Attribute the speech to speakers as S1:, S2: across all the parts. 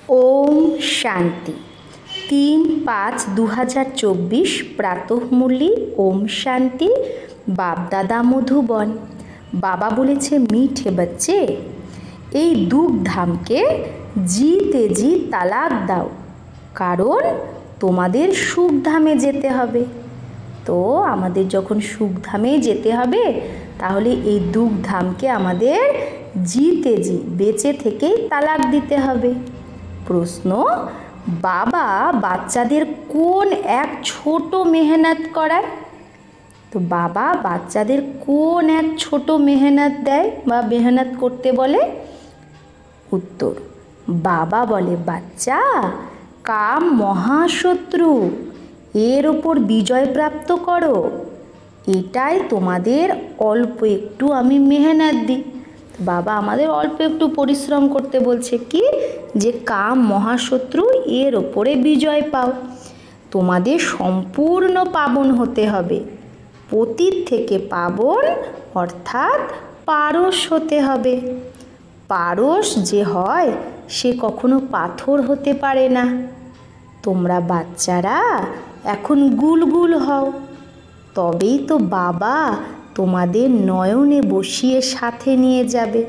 S1: ओम शांति 3-5-2024 প্রাতঃমূল্যি ওম শান্তি বাপদাদা মধুবন। বাবা বলেছে, মিঠে बच्चे এই দুঃখধামকে জিতে জি তালাক দাও, কারণ তোমাদের সুখধামে যেতে হবে। তো আমাদের যখন সুখধামে যেতে হবে, তাহলে এই দুঃখধামকে আমাদের জিতে জি বেঁচে থেকেই তালাক দিতে হবে। প্রশ্ন, বাবা বাচ্চাদের কোন এক ছোট মেহনত করায়? তো বাবা বাচ্চাদের কোন এক ছোট মেহনত দেয় বা মেহনত করতে বলে? উত্তর, বাবা বলে, বাচ্চা কাম মহাশত্রু, এর ওপর বিজয় প্রাপ্ত করো। এটাই তোমাদের অল্প একটু আমি মেহনত দিই। বাবা আমাদের অল্প একটু পরিশ্রম করতে বলছে, কি যে কাম মহাশত্রু এর ওপরে বিজয় পাও। তোমাদের সম্পূর্ণ পাবন হতে হবে, পতীত থেকে পাবন অর্থাৎ পারস হতে হবে। পারস যে হয় সে কখনো পাথর হতে পারে না। তোমরা বাচ্চারা এখন গুলগুল হও, তবেই তো বাবা তোমাদের নয়নে বসিয়ে সাথে নিয়ে যাবে।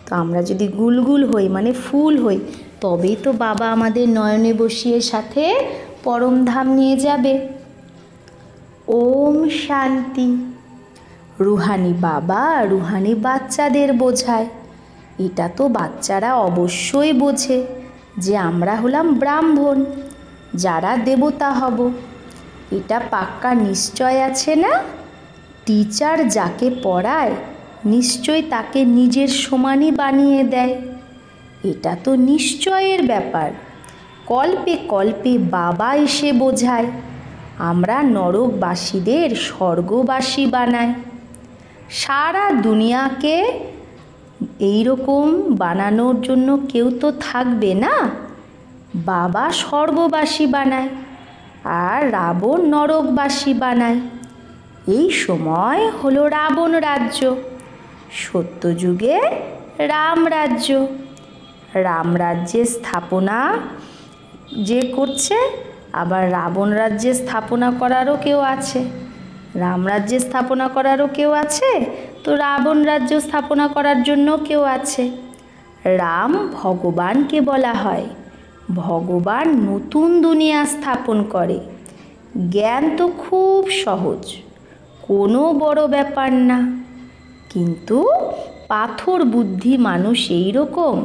S1: তো আমরা যদি গুলগুল হই মানে ফুল হই, তবেই তো বাবা আমাদের নয়নে বসিয়ে সাথে পরমধাম নিয়ে যাবে। ওম শান্তি। রুহানি বাবা রুহানি বাচ্চাদের বোঝায়। এটা তো বাচ্চারা অবশ্যই বোঝে যে আমরা হলাম ব্রাহ্মণ, যারা দেবতা হব। এটা পাক্কা নিশ্চয় আছে না? টিচার যাকে পড়ায় নিশ্চয় তাকে নিজের সমানই বানিয়ে দেয়। এটা তো নিশ্চয়ের ব্যাপার। কল্পে কল্পে বাবা এসে বোঝায়, আমরা নরকবাসীদের স্বর্গবাসী বানাই। সারা দুনিয়াকে এইরকম বানানোর জন্য কেউ তো থাকবে না। বাবা স্বর্গবাসী বানায় আর রাবণ নরকবাসী বানায়। এই সময় হলো রাবণ রাজ্য, সত্যযুগে রাম রাজ্য। রাম রাজ্যের স্থাপনা যে করছে, আবার রাবণ রাজ্যের স্থাপনা করারও কেউ আছে। রাম রাজ্যের স্থাপনা করারও কেউ আছে, তো রাবণ রাজ্য স্থাপনা করার জন্য কেউ আছে। রাম ভগবানকে বলা হয়। ভগবান নতুন দুনিয়া স্থাপন করে। জ্ঞান তো খুব সহজ, কোনো বড় ব্যাপার না। কিন্তু পাথর বুদ্ধি মানুষ এই রকম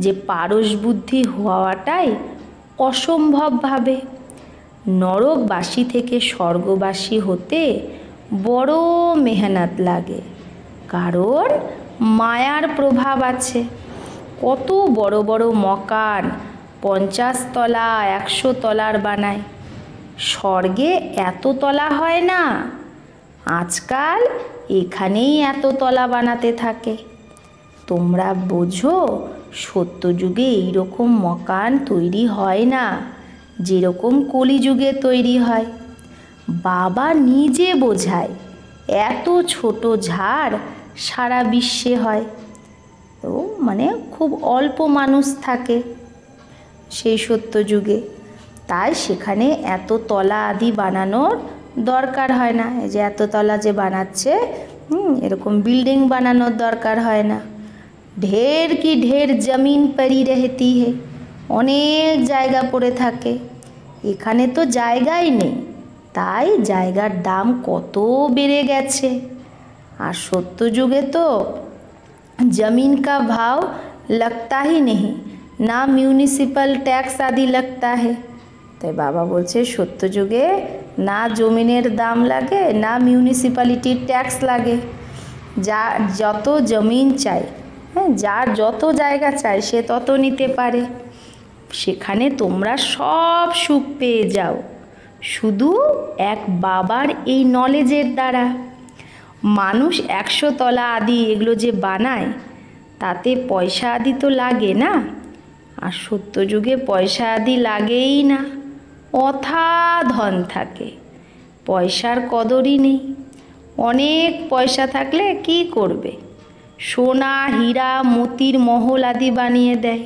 S1: যে পারস বুদ্ধি হওয়াটাই অসম্ভব ভাবে। নরকবাসী থেকে স্বর্গবাসী হতে বড় মেহনত লাগে, কারণ মায়ার প্রভাব আছে। কত বড় বড় মকান 50 তলা 100 তলার বানায়। স্বর্গে এত তলা হয় না, আজকাল এখানেই এত তলা বানাতে থাকে। তোমরা বোঝো, সত্যযুগে এইরকম মকান তৈরি হয় না, যেরকম কলিযুগে তৈরি হয়। বাবা নিজে বোঝায়, এত ছোট ঝাড় সারা বিশ্বে হয়। তো মানে খুব অল্প মানুষ থাকে সেই সত্যযুগে, তাই সেখানে এত তলা আদি বানানোর দরকার হয় না। এই যে এত তলা যে বানাচ্ছে, এরকম বিল্ডিং বানানোর দরকার হয় না। ঢের কি ঢের জমিন পড়ি রহতি হে, অনেক জায়গা পড়ে থাকে। এখানে তো জায়গাই নেই, তাই জায়গার দাম কত বেড়ে গেছে। আর সত্যযুগে তো जमीन का भाव लगता ही नहीं, ना म्यूनिसिपल टैक्स आदि लगता है। তাই বাবা বলছে, সত্যযুগে না জমিনের দাম লাগে, না মিউনিসিপ্যালিটির ট্যাক্স লাগে। যা যত জমিন চাই, যার যত জায়গা চাই সে তত নিতে পারে। সেখানে তোমরা সব সুখ পেয়ে যাও, শুধু এক বাবার এই নলেজের দ্বারা। মানুষ 100 তলা আদি এগুলো যে বানায়, তাতে পয়সা আদি তো লাগে না। আর সত্যযুগে পয়সা আদি লাগেই না, অথা ধন থাকে, পয়সার কদরই নেই। অনেক পয়সা থাকলে কি করবে? সোনা হীরা মতির মহল আদি বানিয়ে দেয়।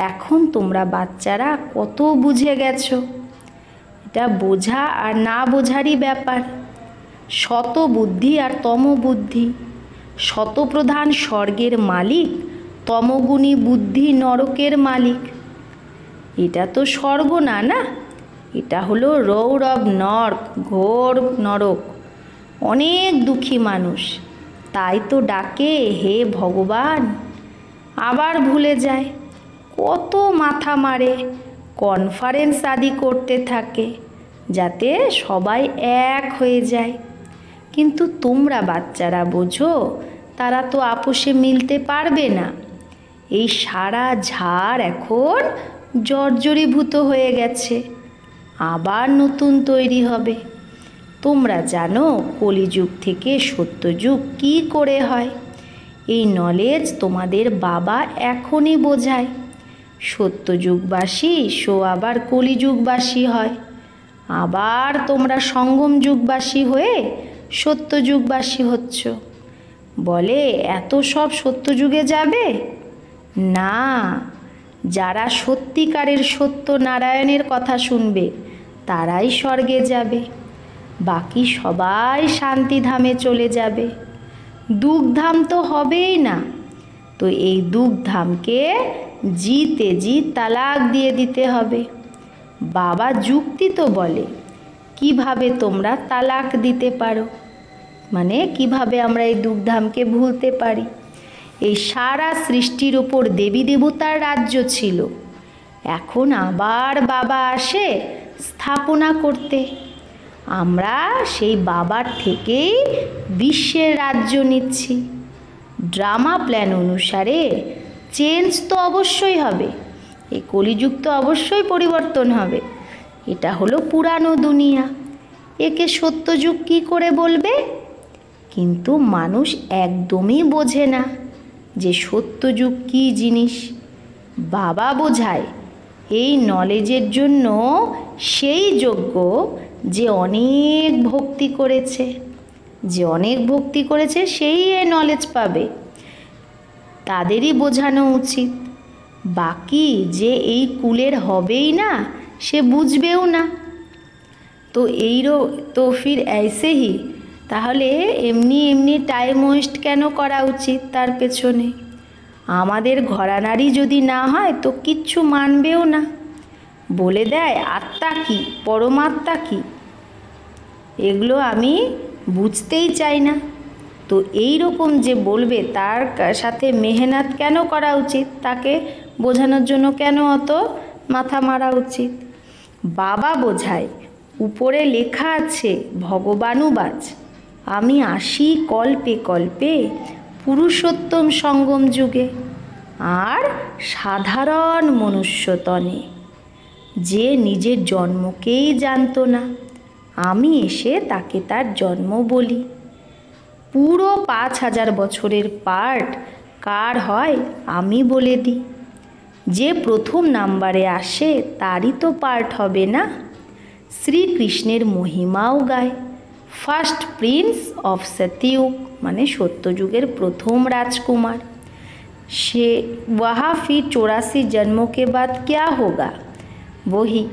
S1: এখন তোমরা বাচ্চারা কত বুঝে গেছো। এটা বোঝা আর না বোঝারই ব্যাপার। শত বুদ্ধি আর তম বুদ্ধি। শতপ্রধান স্বর্গের মালিক, তমগুণী বুদ্ধি নরকের মালিক। এটা তো স্বর্গ না, না, এটা হলো রৌরব নর্ক, ঘোর নরক। অনেক দুঃখী মানুষ, তাই তো ডাকে হে ভগবান, আবার ভুলে যায়। কত মাথা মারে, কনফারেন্স আদি করতে থাকে যাতে সবাই এক হয়ে যায়। কিন্তু তোমরা বাচ্চারা বোঝো তারা তো আপোষে মিলতে পারবে না। এই সারা ঝাড় এখন জর্জরীভূত হয়ে গেছে, আবার নতুন তৈরি হবে। তোমরা জানো কলিযুগ থেকে সত্যযুগ কী করে হয়। এই নলেজ তোমাদের বাবা এখনই বোঝায়। সত্যযুগবাসী সো আবার কলিযুগবাসী হয়, আবার তোমরা সঙ্গম যুগবাসী হয়ে সত্যযুগবাসী হচ্ছ। বলে এত সব সত্যযুগে যাবে না। যারা সত্যিকারের সত্যনারায়ণের কথা শুনবে তারাই স্বর্গে যাবে, বাকি সবাই শান্তিধামে চলে যাবে। দুঃখধাম তো হবেই না। তো এই দুঃখধামকে জিতে জি তালাক দিয়ে দিতে হবে। বাবা যুক্তি তো বলে কিভাবে তোমরা তালাক দিতে পারো, মানে কিভাবে আমরা এই দুঃখধামকে ভুলতে পারি। এই সারা সৃষ্টির ওপর দেবী দেবতার রাজ্য ছিল, এখন আবার বাবা আসে স্থাপনা করতে। আমরা সেই বাবার থেকেই বিশ্বের রাজ্য নিচ্ছি। ড্রামা প্ল্যান অনুসারে চেঞ্জ তো অবশ্যই হবে, এই কলিযুগ তো অবশ্যই পরিবর্তন হবে। এটা হলো পুরানো দুনিয়া, একে সত্যযুগ কী করে বলবে? কিন্তু মানুষ একদমই বোঝে না যে সত্যযুগ কী জিনিস। বাবা বোঝায় এই নলেজের জন্য সেই যোগ্য যে অনেক ভক্তি করেছে, যে অনেক ভক্তি করেছে সেই এই নলেজ পাবে, তাদেরই বোঝানো উচিত। বাকি যে এই কুলের হবেই না সে বুঝবেও না। তো তো ফির ऐसे ही, তাহলে এমনি এমনি টাইম ওয়েস্ট কেন করা উচিত তার পেছনে? আমাদের ঘরানারই যদি না হয় তো কিচ্ছু মানবেও না। বলে দেয় আত্মা কি, পরমাত্মা কি, এগুলো আমি বুঝতেই চাই না। তো এই রকম যে বলবে তার সাথে মেহনত কেন করা উচিত, তাকে বোঝানোর জন্য কেন অত মাথা মারা উচিত? বাবা বোঝায় উপরে লেখা আছে ভগবানুবাচ, আমি আসি কল্পে কল্পে পুরুষোত্তম সঙ্গম যুগে আর সাধারণ মনুষ্যতনে। যে নিজের জন্মকেই জানতো না, আমি এসে তাকে তার জন্ম বলি। পুরো 5000 বছরের পার্ট কার হয় আমি বলে দিই। যে প্রথম নাম্বারে আসে তারই তো পার্ট হবে না। শ্রীকৃষ্ণের মহিমাও গায়। ফার্স্ট প্রিন্স অফ সত্যযুগ, মানে সত্যযুগের প্রথম রাজকুমার। সে वहाँ फिर 84 जन्मों के बाद क्या होगा वही।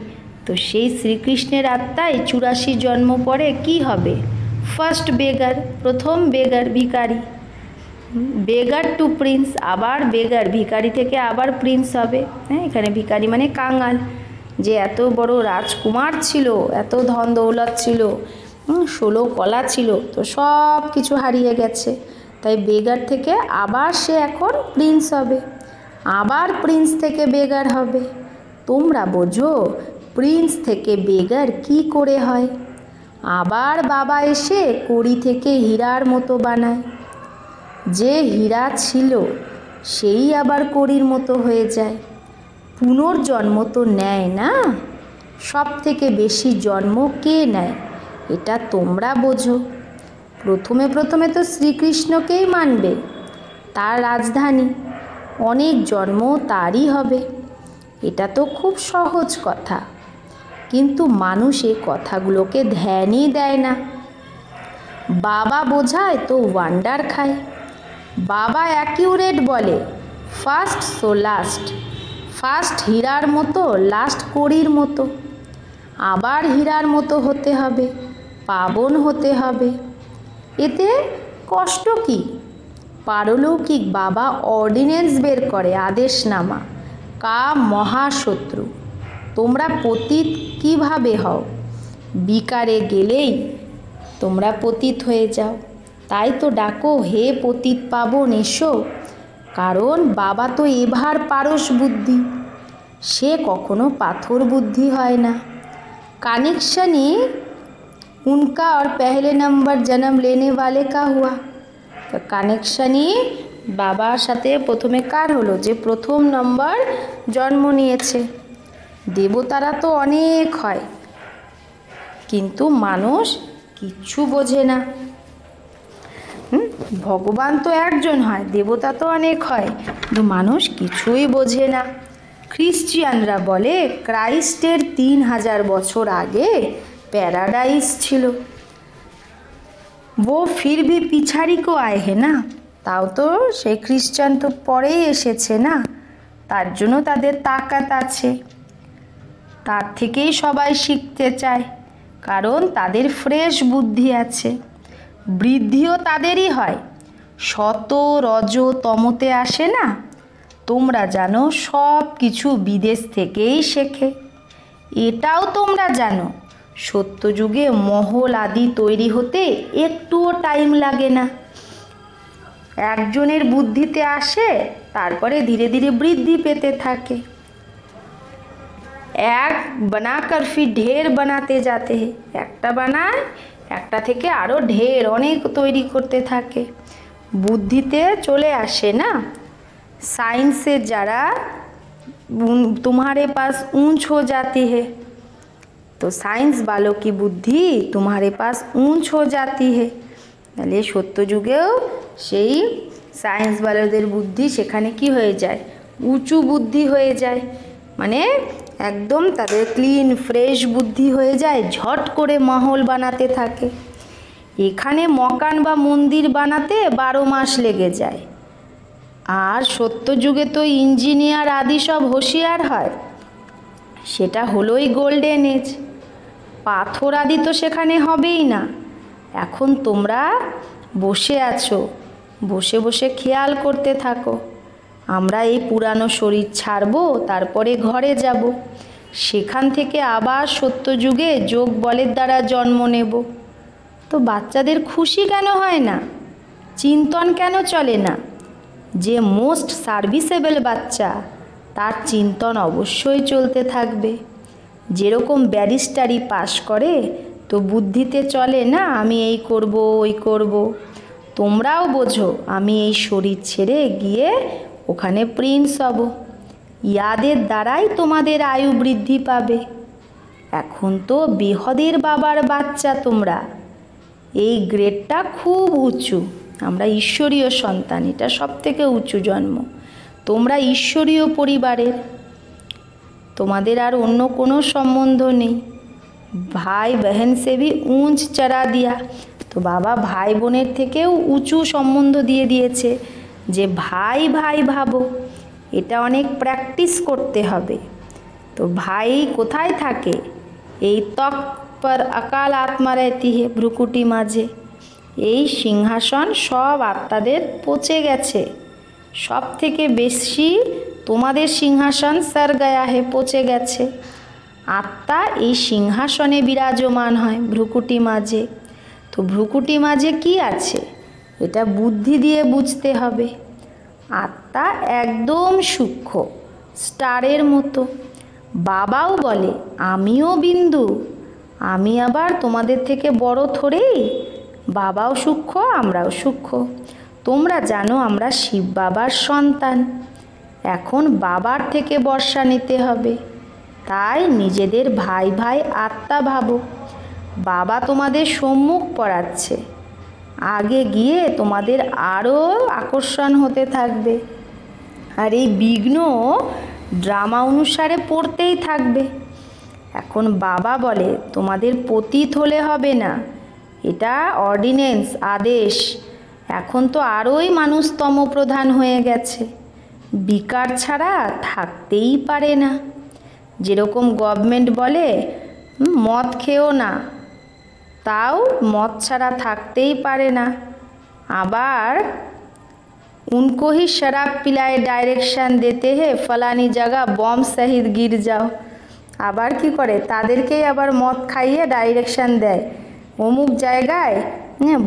S1: তো সেই শ্রীকৃষ্ণের আত্মায় 84 জন্ম পরে কি হবে? ফার্স্ট বেগার, প্রথম বেগার, ভিখারি। বেগার টু প্রিন্স, আবার বেগার, ভিখারি থেকে আবার প্রিন্স হবে। হ্যাঁ, এখানে ভিখারি মানে কাঙাল। যে এত বড় রাজকুমার ছিল, এত ধন দৌলত ছিল, 16 কলা ছিল, তো সব কিছু হারিয়ে গেছে। তাই বেগার থেকে আবার সে এখন প্রিন্স হবে, আবার প্রিন্স থেকে বেগার হবে। তোমরা বোঝো প্রিন্স থেকে বেগার কি করে হয়। আবার বাবা এসে কড়ি থেকে হীরার মতো বানায়। যে হীরা ছিল সেই আবার কড়ির মতো হয়ে যায়। পুনর্জন্ম তো নেয় না। সব থেকে বেশি জন্ম কে নেয় এটা তোমরা বোঝো। প্রথমে প্রথমে তো শ্রীকৃষ্ণকেই মানবে, তার রাজধানী, অনেক জন্ম তারই হবে। এটা তো খুব সহজ কথা, কিন্তু মানুষ এই কথাগুলোকে ধ্যানই দেয় না। বাবা বোঝায় তো ওয়ান্ডার খায়। বাবা অ্যাকিউরেট বলে, ফার্স্ট সো লাস্ট, ফার্স্ট হীরার মতো, লাস্ট কড়ির মতো, আবার হীরার মতো হতে হবে, পাবন হতে হবে। এতে কষ্ট কি? পারলৌকিক বাবা অর্ডিন্যান্স বের করে, আদেশনামা, কাম মহাশত্রু। তোমরা পতিত কিভাবে হও? বিকারে গেলেই তোমরা পতিত হয়ে যাও। তাই তো ডাকো, হে পতিত পাবন এসো। কারণ বাবা তো এভার পারস বুদ্ধি, সে কখনো পাথর বুদ্ধি হয় না। कनेक्शन ही उनका और पहले नंबर जन्म लेने वाले का हुआ। तो কানেকশানই বাবার সাথে প্রথমে কার হলো? যে প্রথম নম্বর জন্ম নিয়েছে। দেবতারা তো অনেক হয়, কিন্তু মানুষ কিচ্ছু বোঝে না। ভগবান তো একজন হয়, দেবতা তো অনেক হয়, কিন্তু মানুষ কিছুই বোঝে না। খ্রিস্টিয়ানরা বলে ক্রাইস্টের 3000 বছর আগে প্যারাডাইস ছিল। वो फिर भी पिछाड़ी को आए हैं ना। তাও তো সেই খ্রিস্টান তো পরেই এসেছে না, তার জন্য তাদের তাকাত আছে, তার থেকেই সবাই শিখতে চায়, কারণ তাদের ফ্রেশ বুদ্ধি আছে। বৃদ্ধিও তাদেরই হয়, শত রজ তমতে আসে না। তোমরা জানো সব কিছু বিদেশ থেকেই শেখে। এটাও তোমরা জানো সত্যযুগে মহল আদি তৈরি হতে একটুও টাইম লাগে না। একজনের বুদ্ধিতে আসে, তারপরে ধীরে ধীরে বৃদ্ধি পেতে থাকে। এক বানাকর ফির ঢের বানাতে যাতে হে, একটা বানায়, একটা থেকে আরও ঢের অনেক তৈরি করতে থাকে। বুদ্ধিতে চলে আসে না। साइंस जरा तुम्हारे पास ऊंच हो जाती है, तो साइंस वालों की बुद्धि तुम्हारे पास ऊंच हो जाती है। তাহলে সত্য যুগেও সেই সায়েন্স वालोদের বুদ্ধি সেখানে কি হয়ে যায়? উঁচু বুদ্ধি হয়ে যায়, মানে একদম তাদের ক্লিন ফ্রেশ বুদ্ধি হয়ে যায়, ঝট করে মহল বানাতে থাকে। এখানে মকান বা মন্দির বানাতে 12 মাস লেগে যায়। আর সত্য যুগে তো ইঞ্জিনিয়ার আদি সব হোশিয়ার হয়, সেটা হলোই গোল্ডেন এজ। পাথর আদি তো সেখানে হবেই না। এখন তোমরা বসে আছো, বসে বসে খেয়াল করতে থাকো, আমরা এই পুরানো শরীর ছাড়বো, তারপরে ঘরে যাব, সেখান থেকে আবার সত্য যুগে যোগ বলের দ্বারা জন্ম নেব। তো বাচ্চাদের খুশি কেন হয় না? চিন্তন কেন চলে না? যে মোস্ট সার্ভিসেবল বাচ্চা, তার চিন্তন অবশ্যই চলতে থাকবে। যেরকম ব্যারিস্টারি পাশ করে তো বুদ্ধিতে চলে না, আমি এই করব ওই করব। তোমরাও বোঝো আমি এই শরীর ছেড়ে গিয়ে ওখানে প্রিন্স হব, ইয়াদের দ্বারাই তোমাদের আয়ু বৃদ্ধি পাবে। এখন তো বেহদের বাবার বাচ্চা তোমরা, এই গ্রেডটা খুব উঁচু। আমরা ঈশ্বরীয় সন্তান, এটা সবথেকে উঁচু জন্ম। তোমরা ঈশ্বরীয় পরিবারের, তোমাদের আর অন্য কোনো সম্বন্ধ নেই। ভাই বহন সে ভি উঁচ চড়া দিয়া, তো বাবা ভাই বোনের থেকেও উঁচু সম্বন্ধ দিয়ে দিয়েছে, যে ভাই ভাই ভাবো। এটা অনেক প্র্যাকটিস করতে হবে। তো ভাই কোথায় থাকে? এই ত্বক পর অকাল আত্মা রহতি হে, ভ্রুকুটি মাঝে। এই সিংহাসন সব আত্মাদের পচে গেছে, সব থেকে বেশি তোমাদের সিংহাসন সর গয়া হে, পচে গেছে। আত্মা এই সিংহাসনে বিরাজমান হয় ভ্রুকুটি মাঝে। তো ভ্রুকুটি মাঝে কি আছে? এটা বুদ্ধি দিয়ে বুঝতে হবে। আত্মা একদম সূক্ষ্ম, স্টারের মতো। বাবাও বলে আমিও বিন্দু, আমি আবার তোমাদের থেকে বড় থোড়েই। বাবাও সূক্ষ্ম, আমরাও সূক্ষ্ম। তোমরা জানো আমরা শিব বাবার সন্তান। এখন বাবার থেকে বর্ষা নিতে হবে, তাই নিজেদের ভাই ভাই আত্মা ভাবো। বাবা তোমাদের সম্মুখ পড়াচ্ছে, আগে গিয়ে তোমাদের আরও আকর্ষণ হতে থাকবে। আর এই বিঘ্ন ড্রামা অনুসারে পড়তেই থাকবে। এখন বাবা বলে তোমাদের পতিত হলে হবে না, এটা অর্ডিন্যান্স, আদেশ। এখন তো আরোই মানুষ তমপ্রধান হয়ে গেছে, বিকার ছাড়া থাকতেই পারে না। যেরকম গভর্নমেন্ট বলে মদ খেও না, তাও মদ ছাড়া থাকতেই পারে না। আবার उनको ही शराब पिलाए डायरेक्शन देते हैं फलानी जगह बम सहित गिर जाओ। আবার কি করে, তাদেরকেই আবার মদ খাইয়ে ডাইরেকশন দেয়, অমুক জায়গায়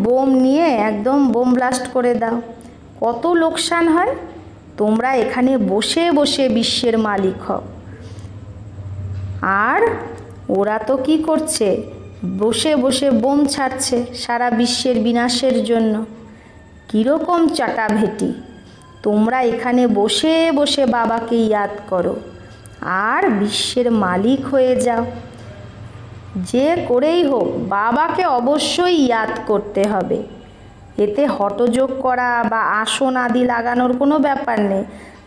S1: বোম নিয়ে একদম বোম ব্লাস্ট করে দাও। কত লোকসান হয়। তোমরা এখানে বসে বসে বিশ্বের মালিক হও। আর ওরা তো কি করছে, বসে বসে বোম ছাড়ছে সারা বিশ্বের বিনাশের জন্য। কীরকম চাটাভেটি। তোমরা এখানে বসে বসে বাবাকে ইয়াদ করো আর বিশ্বের মালিক হয়ে যাও। যে করেই হোক বাবাকে অবশ্যই ইয়াদ করতে হবে। এতে হঠযোগ করা বা আসন আদি লাগানোর কোনো ব্যাপার নেই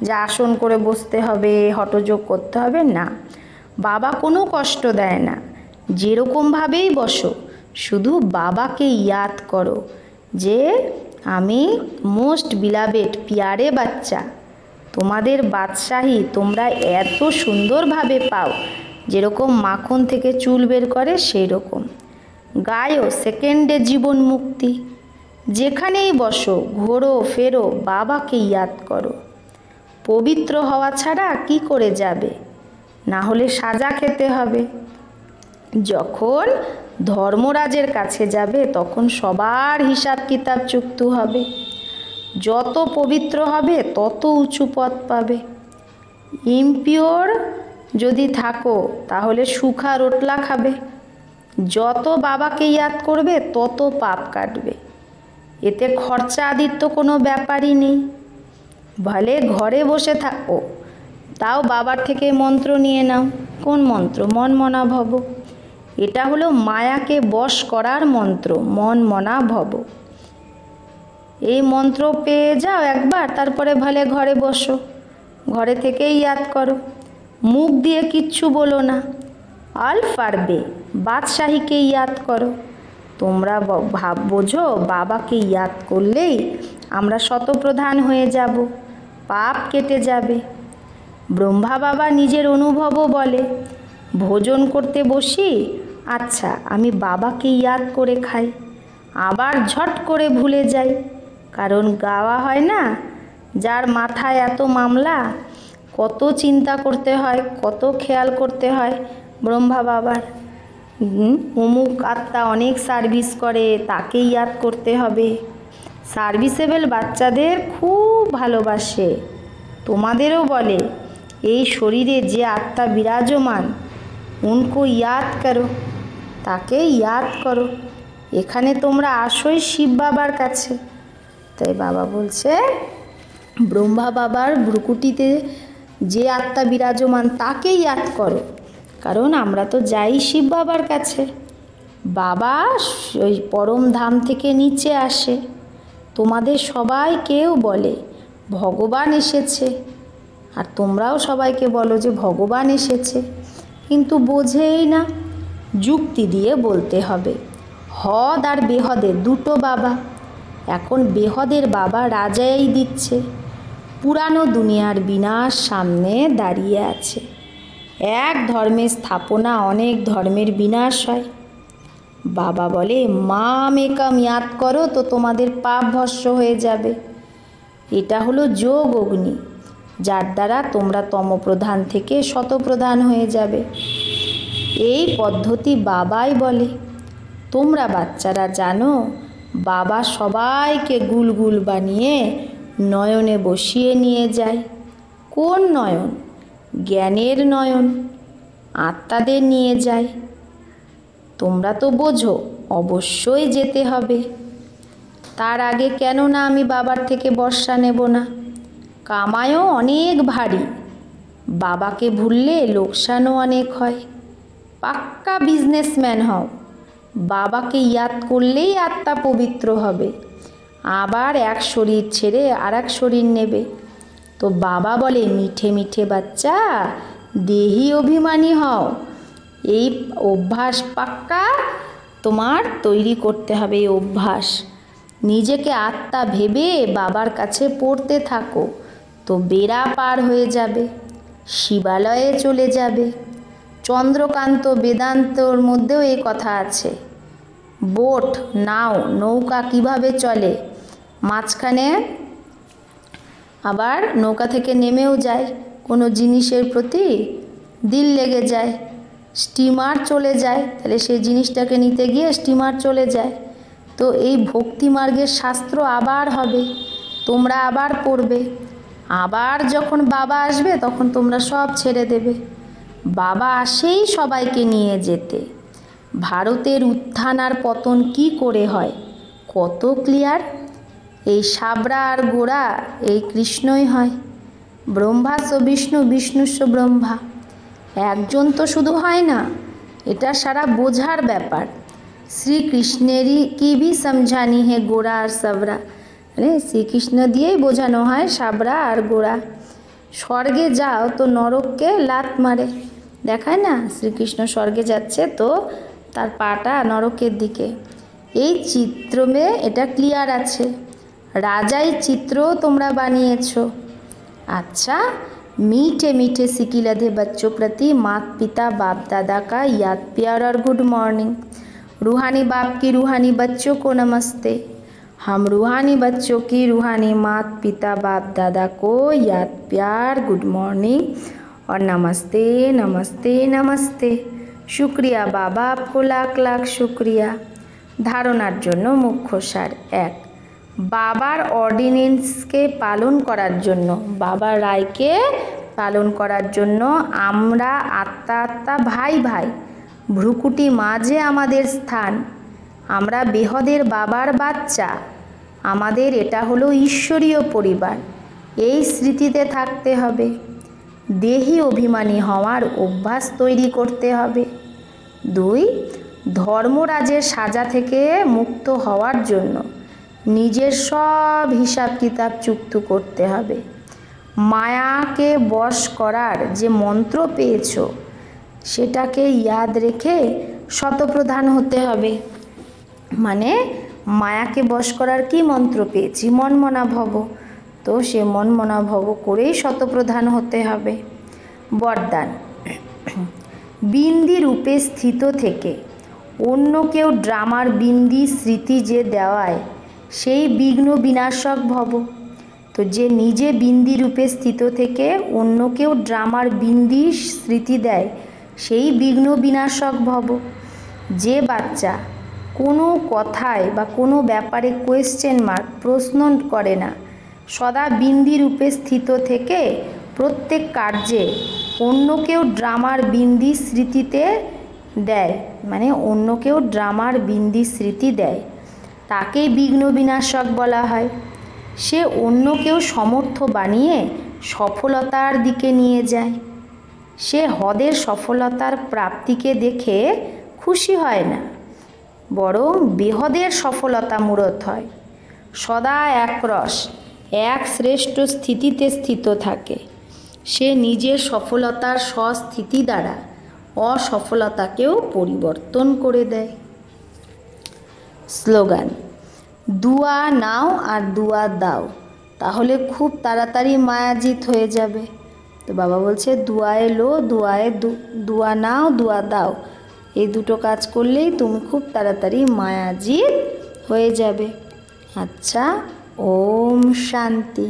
S1: যে আসন করে বসতে হবে, হঠযোগ করতে হবে না। বাবা কোনো কষ্ট দেয় না, যেরকমভাবেই বসো শুধু বাবাকে ইয়াদ করো যে আমি মোস্ট বিলাভেড প্যারে বাচ্চা। তোমাদের বাদশাহী তোমরা এত সুন্দরভাবে পাও, যেরকম মাখন থেকে চুল বের করে সেই রকম। গায়ো সেকেন্ডে জীবন মুক্তি। যেখানেই বসো ঘোরো ফেরো বাবাকে ইয়াদ করো। পবিত্র হওয়া ছাড়া কি করে যাবে, না হলে সাজা খেতে হবে। যখন ধর্মরাজের কাছে যাবে তখন সবার হিসাব কিতাব চুক্তি হবে। যত পবিত্র হবে তত উঁচু পদ পাবে। ইমপিওর যদি থাকো তাহলে শুখা রোটলা খাবে। যত বাবাকে ইয়াদ করবে তত পাপ কাটবে। এতে খরচা আদির তো কোনো ব্যাপারই নেই। ভলে ঘরে বসে থাকো, তাও বাবার থেকে মন্ত্র নিয়ে নাও। কোন মন্ত্র? মন মনা ভব। এটা হলো মায়াকে বশ করার মন্ত্র, মন মনা ভব। এই মন্ত্র পেয়ে যাও একবার, তারপরে ভলে ঘরে বসো, ঘরে থেকেই ইয়াদ করো। মুখ দিয়ে কিচ্ছু বলো না। অল পারবে বাদশাহীকে ইয়াদ করো। তোমরা বোঝো বাবাকে ইয়াদ করলেই আমরা শতপ্রধান হয়ে যাব, পাপ কেটে যাবে। ব্রহ্মা বাবা নিজের অনুভবও বলে, ভোজন করতে বসি, আচ্ছা আমি বাবাকে ইয়াদ করে খাই, আবার ঝট করে ভুলে যাই। কারণ গাওয়া হয় না, যার মাথায় এত মামলা, কত চিন্তা করতে হয়, কত খেয়াল করতে হয় ব্রহ্মা বাবার। অমুক আত্মা অনেক সার্ভিস করে, তাকে ইয়াদ করতে হবে। সার্ভিসেবল বাচ্চাদের খুব ভালোবাসে। তোমাদেরও বলে এই শরীরে যে আত্মা বিরাজমান উनको ইয়াদ করো, তাকে ইয়াদ করো। এখানে তোমরা আসোই শিব বাবার কাছে। তাই বাবা বলছে ব্রহ্মা বাবার ভ্রুকুটিতে যে আত্মা বিরাজমান তাকে ইয়াদ করো। কারণ আমরা তো যাই শিব বাবার কাছে। বাবা ওই পরম ধাম থেকে নিচে আসে। তোমাদের সবাইকেও বলে ভগবান এসেছে, আর তোমরাও সবাইকে বলো যে ভগবান এসেছে, কিন্তু বোঝেই না। যুক্তি দিয়ে বলতে হবে। হদ আর বেহদের দুটো বাবা। এখন বেহদের বাবা রাজাই দিচ্ছে। পুরানো দুনিয়ার বিনাশ সামনে দাঁড়িয়ে আছে। এক ধর্মের স্থাপনা অনেক ধর্মের বিনাশ হয়। বাবা বলে মাম একম ইয়াদ করো তো তোমাদের পাপ ভস্ম হয়ে যাবে। এটা হলো যোগ অগ্নি, যার দ্বারা তোমরা তমপ্রধান থেকে শতপ্রধান হয়ে যাবে। এই পদ্ধতি বাবাই বলে। তোমরা বাচ্চারা জানো বাবা সবাইকে গুল গুল বানিয়ে নয়নে বসিয়ে নিয়ে যায়। কোন নয়ন? জ্ঞানের নয়ন। আত্মাদের নিয়ে যায়। তোমরা তো বোঝো অবশ্যই যেতে হবে। তার আগে কেন না আমি বাবার থেকে বর্ষা নেব না? কামায়ও অনেক ভারী। বাবাকে ভুললে লোকসানও অনেক হয়। পাক্কা বিজনেসম্যান হও। বাবাকে ইয়াদ করলেই আত্মা পবিত্র হবে। আবার এক শরীর ছেড়ে আর এক শরীর নেবে। তো বাবা বলে মিঠে মিঠে বাচ্চা দেহি অভিমানী হও। এই অভ্যাস পাক্কা তোমার তৈরি করতে হবে। এই অভ্যাস নিজেকে আত্মা ভেবে বাবার কাছে পড়তে থাকো, তো বেড়া পার হয়ে যাবে, শিবালয়ে চলে যাবে। চন্দ্রকান্ত বেদান্তর মধ্যেও এই কথা আছে। বোট, নাও, নৌকা কিভাবে চলে, মাঝখানে আবার নৌকা থেকে নেমেও যায়, কোনো জিনিসের প্রতি দিল লেগে যায়, স্টিমার চলে যায়, তাহলে সেই জিনিসটাকে নিতে গিয়ে স্টিমার চলে যায়। তো এই ভক্তি মার্গের শাস্ত্র আবার হবে, তোমরা আবার পড়বে। আবার যখন বাবা আসবে তখন তোমরা সব ছেড়ে দেবে। বাবা আসেই সবাইকে নিয়ে যেতে। ভারতের উত্থান আর পতন কি করে হয়, কত ক্লিয়ার। এই সাবরা আর গোড়া এই কৃষ্ণই হয়। ব্রহ্মাস্য বিষ্ণু, বিষ্ণুস্য ব্রহ্মা। একজন তো শুধু হয় না, এটা সারা বোঝার ব্যাপার। শ্রীকৃষ্ণেরই কি ভি সমঝানি হে গোড়া আর সাবরা, মানে শ্রীকৃষ্ণ দিয়েই বোঝানো হয় সাবরা আর গোড়া। স্বর্গে যাও তো নরককে লাত মারে, দেখায় না শ্রীকৃষ্ণ স্বর্গে যাচ্ছে তো তার পাটা নরকের দিকে। এই চিত্রমে এটা ক্লিয়ার আছে। রাজাই চিত্রও তোমরা বানিয়েছো। अच्छा, मीठे मीठे सिकिलधे बच्चों प्रति माता पिता बाप दादा का याद प्यार और गुड मॉर्निंग। रूहानी बाप की रूहानी बच्चों को नमस्ते। हम रूहानी बच्चों की रूहानी माता पिता बाप दादा को याद प्यार गुड मॉर्निंग और नमस्ते नमस्ते नमस्ते। शुक्रिया बाबा, आपको लाख लाख शुक्रिया। धारणार जोन्नो मुख्य सार एक, বাবার অর্ডিনেন্সকে পালন করার জন্য, বাবার রায়কে পালন করার জন্য আমরা আত্মা আত্মা ভাই ভাই, ভ্রুকুটি মাঝে আমাদের স্থান। আমরা বেহদের বাবার বাচ্চা, আমাদের এটা হলো ঈশ্বরীয় পরিবার। এই স্মৃতিতে থাকতে হবে। দেহি অভিমানী হওয়ার অভ্যাস তৈরি করতে হবে। 2, ধর্মরাজের সাজা থেকে মুক্ত হওয়ার জন্য নিজের সব হিসাব কিতাব চুক্ত করতে হবে। মায়াকে বশ করার যে মন্ত্র পেয়েছো সেটাকে ইয়াদ রেখে শতপ্রধান হতে হবে। মানে মায়াকে বশ করার কি মন্ত্র পেয়েছি, মনমনা ভব, তো সে মনমনা ভব করেই শতপ্রধান হতে হবে। বরদান, বিন্দি রূপে স্থিত থেকে অন্য কেউ ড্রামার বিন্দি স্মৃতি যে দেওয়ায় সেই বিঘ্ন বিনাশক ভব। তো যে নিজে বিন্দি রূপে স্থিত থেকে অন্য কেউ ড্রামার বিন্দি স্মৃতি দেয় সেই বিঘ্ন বিনাশক ভব। যে বাচ্চা কোনো কথায় বা কোনো ব্যাপারে কোয়েশ্চেন মার্ক প্রশ্ন করে না, সদা বিন্দি রূপে স্থিত থেকে প্রত্যেক কার্যে অন্য কেউ ড্রামার বিন্দি স্মৃতিতে দেয়, মানে অন্য কেউ ড্রামার বিন্দি স্মৃতি দেয়, তাকেই বিঘ্ন বিনাশক বলা হয়। সে অন্য কেউ সমর্থ বানিয়ে সফলতার দিকে নিয়ে যায়। সে হদের সফলতার প্রাপ্তিকে দেখে খুশি হয় না, বরং বেহদের সফলতা মূরত হয়। সদা একরস, এক শ্রেষ্ঠ স্থিতিতে স্থিত থাকে। সে নিজের সফলতার স্বস্থিতি দ্বারা অসফলতাকেও পরিবর্তন করে দেয়। স্লোগান, দুয়া নাও আর দুয়া দাও, তাহলে খুব তাড়াতাড়ি মায়াজিত হয়ে যাবে। তো বাবা বলছে দুয়ায়ে লো, দুয়া নাও, দুয়া দাও, এই দুটো কাজ করলেই তুমি খুব তাড়াতাড়ি মায়াজিত হয়ে যাবে। আচ্ছা, ওম শান্তি।